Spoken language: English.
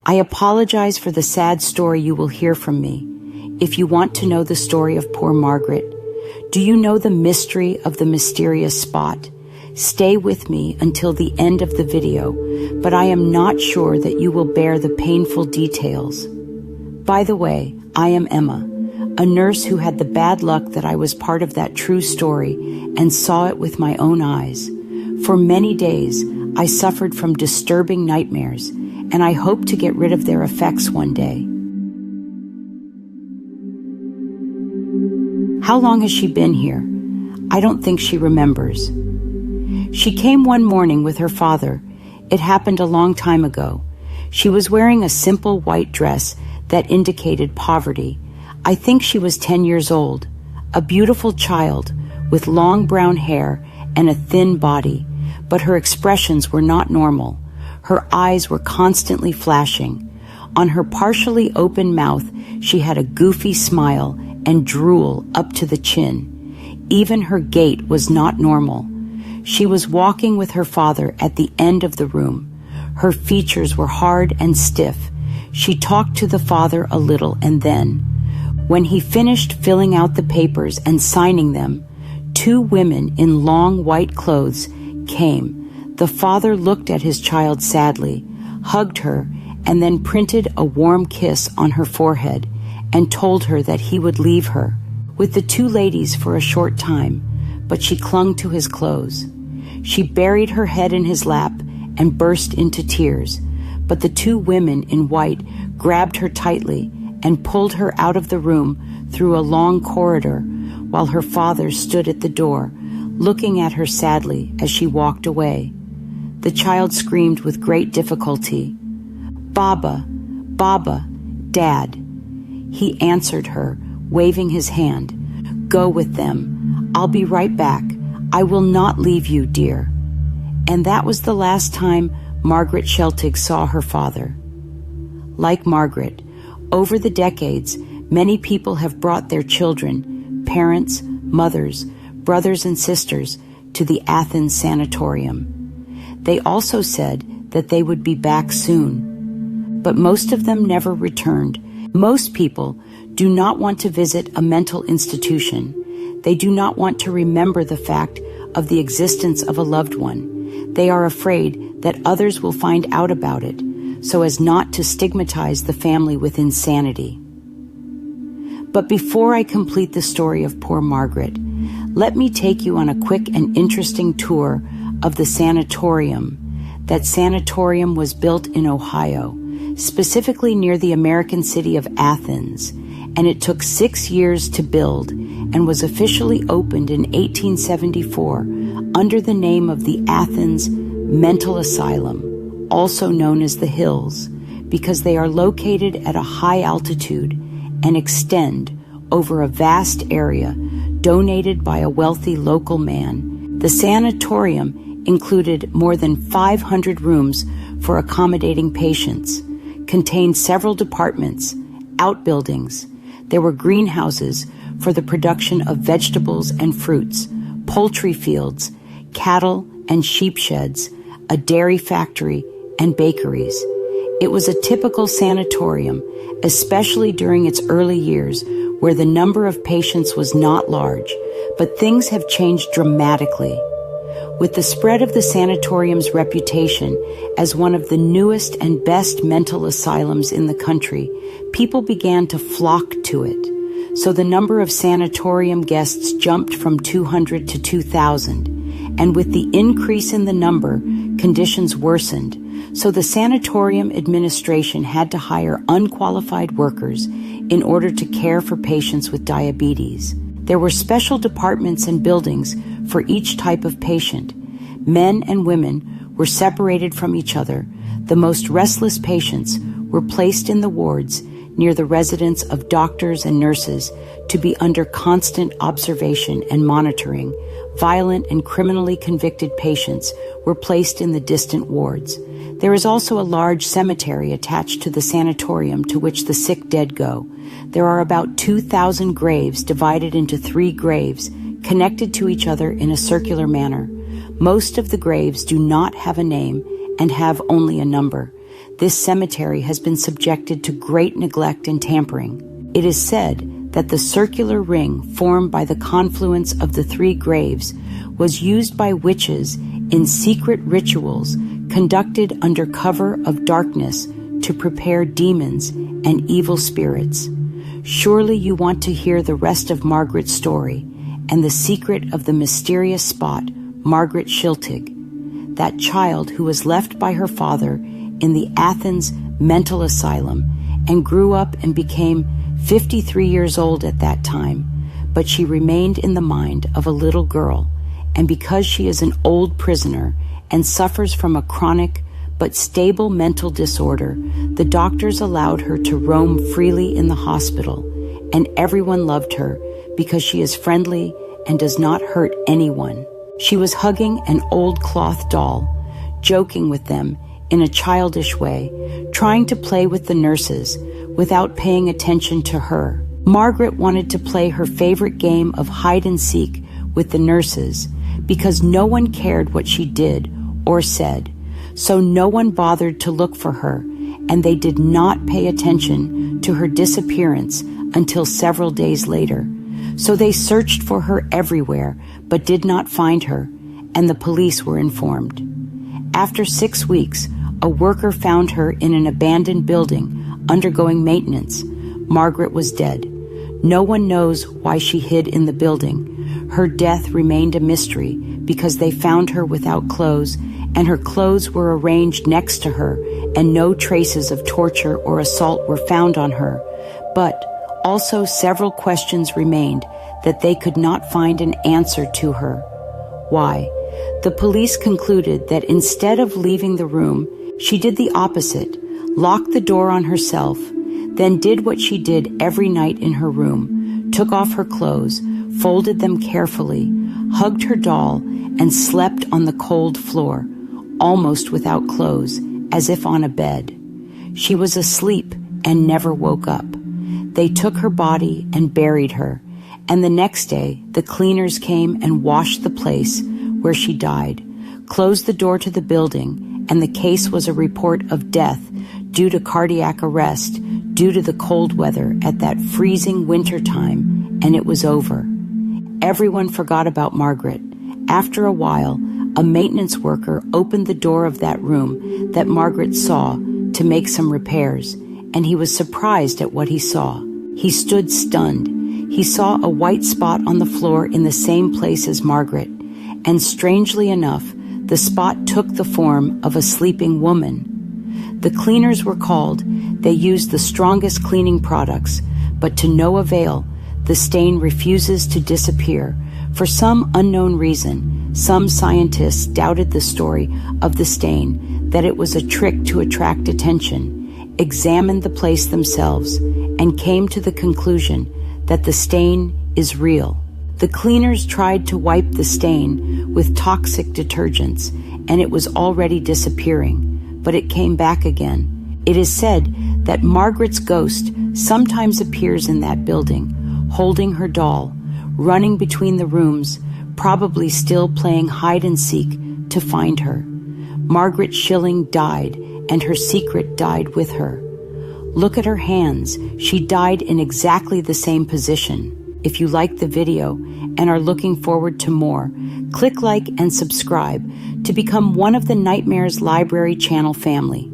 I apologize for the sad story you will hear from me. If you want to know the story of poor Margaret, do you know the mystery of the mysterious spot? Stay with me until the end of the video, but I am not sure that you will bear the painful details. By the way, I am Emma, a nurse who had the bad luck that I was part of that true story and saw it with my own eyes. For many days, I suffered from disturbing nightmares, and I hope to get rid of their effects one day. How long has she been here? I don't think she remembers. She came one morning with her father. It happened a long time ago. She was wearing a simple white dress that indicated poverty. I think she was 10 years old, a beautiful child with long brown hair and a thin body, but her expressions were not normal. Her eyes were constantly flashing. On her partially open mouth, she had a goofy smile and drool up to the chin. Even her gait was not normal. She was walking with her father at the end of the room. Her features were hard and stiff. She talked to the father a little, and then, when he finished filling out the papers and signing them, two women in long white clothes came. The father looked at his child sadly, hugged her, and then printed a warm kiss on her forehead and told her that he would leave her with the two ladies for a short time, but she clung to his clothes. She buried her head in his lap and burst into tears, but the two women in white grabbed her tightly and pulled her out of the room through a long corridor while her father stood at the door, looking at her sadly as she walked away. The child screamed with great difficulty, "Baba, Baba, Dad." He answered her, waving his hand, "Go with them. I'll be right back. I will not leave you, dear." And that was the last time Margaret Sheltig saw her father. Like Margaret, over the decades, many people have brought their children, parents, mothers, brothers and sisters to the Athens sanatorium. They also said that they would be back soon, but most of them never returned. Most people do not want to visit a mental institution. They do not want to remember the fact of the existence of a loved one. They are afraid that others will find out about it, so as not to stigmatize the family with insanity. But before I complete the story of poor Margaret, let me take you on a quick and interesting tour of the sanatorium. That sanatorium was built in Ohio, specifically near the American city of Athens, and it took 6 years to build and was officially opened in 1874 under the name of the Athens Mental Asylum, also known as the Hills, because they are located at a high altitude and extend over a vast area donated by a wealthy local man. The sanatorium included more than 500 rooms for accommodating patients, contained several departments, outbuildings. There were greenhouses for the production of vegetables and fruits, poultry fields, cattle and sheep sheds, a dairy factory, and bakeries. It was a typical sanatorium, especially during its early years, where the number of patients was not large, but things have changed dramatically. With the spread of the sanatorium's reputation as one of the newest and best mental asylums in the country, people began to flock to it. So the number of sanatorium guests jumped from 200 to 2,000. And with the increase in the number, conditions worsened. So the sanatorium administration had to hire unqualified workers in order to care for patients with diabetes. There were special departments and buildings for each type of patient. Men and women were separated from each other. The most restless patients were placed in the wards near the residence of doctors and nurses to be under constant observation and monitoring. Violent and criminally convicted patients were placed in the distant wards. There is also a large cemetery attached to the sanatorium to which the sick dead go. There are about 2,000 graves divided into 3 graves, connected to each other in a circular manner. Most of the graves do not have a name and have only a number. this cemetery has been subjected to great neglect and tampering. It is said that the circular ring formed by the confluence of the 3 graves was used by witches in secret rituals conducted under cover of darkness to prepare demons and evil spirits. Surely you want to hear the rest of Margaret's story and the secret of the mysterious spot Margaret Schiltig, that child who was left by her father in the Athens mental asylum and grew up and became 53 years old at that time, but she remained in the mind of a little girl, and because she is an old prisoner and suffers from a chronic but stable mental disorder, the doctors allowed her to roam freely in the hospital, and everyone loved her because she is friendly and does not hurt anyone. She was hugging an old cloth doll, joking with them in a childish way, trying to play with the nurses without paying attention to her. Margaret wanted to play her favorite game of hide and seek with the nurses because no one cared what she did or said, so no one bothered to look for her, and they did not pay attention to her disappearance until several days later. So they searched for her everywhere, but did not find her, and the police were informed. After 6 weeks, a worker found her in an abandoned building undergoing maintenance. Margaret was dead. No one knows why she hid in the building. Her death remained a mystery because they found her without clothes, and her clothes were arranged next to her, and no traces of torture or assault were found on her. But also several questions remained that they could not find an answer to her. Why? The police concluded that instead of leaving the room, she did the opposite, locked the door on herself, then did what she did every night in her room, took off her clothes, folded them carefully, hugged her doll, and slept on the cold floor, almost without clothes, as if on a bed. She was asleep and never woke up. They took her body and buried her, and the next day the cleaners came and washed the place where she died, closed the door to the building, and the case was a report of death due to cardiac arrest due to the cold weather at that freezing winter time, and it was over. Everyone forgot about Margaret. After a while, a maintenance worker opened the door of that room that Margaret saw to make some repairs, and he was surprised at what he saw. He stood stunned. He saw a white spot on the floor in the same place as Margaret, and strangely enough, the spot took the form of a sleeping woman. The cleaners were called. They used the strongest cleaning products, but to no avail. The stain refuses to disappear. For some unknown reason, some scientists doubted the story of the stain, that it was a trick to attract attention, examined the place themselves, and came to the conclusion that the stain is real. The cleaners tried to wipe the stain with toxic detergents, and it was already disappearing, but it came back again. It is said that Margaret's ghost sometimes appears in that building, holding her doll, running between the rooms, probably still playing hide and seek to find her. Margaret Schilling died, and her secret died with her. Look at her hands. She died in exactly the same position. If you liked the video and are looking forward to more, click like and subscribe to become one of the Nightmares Library channel family.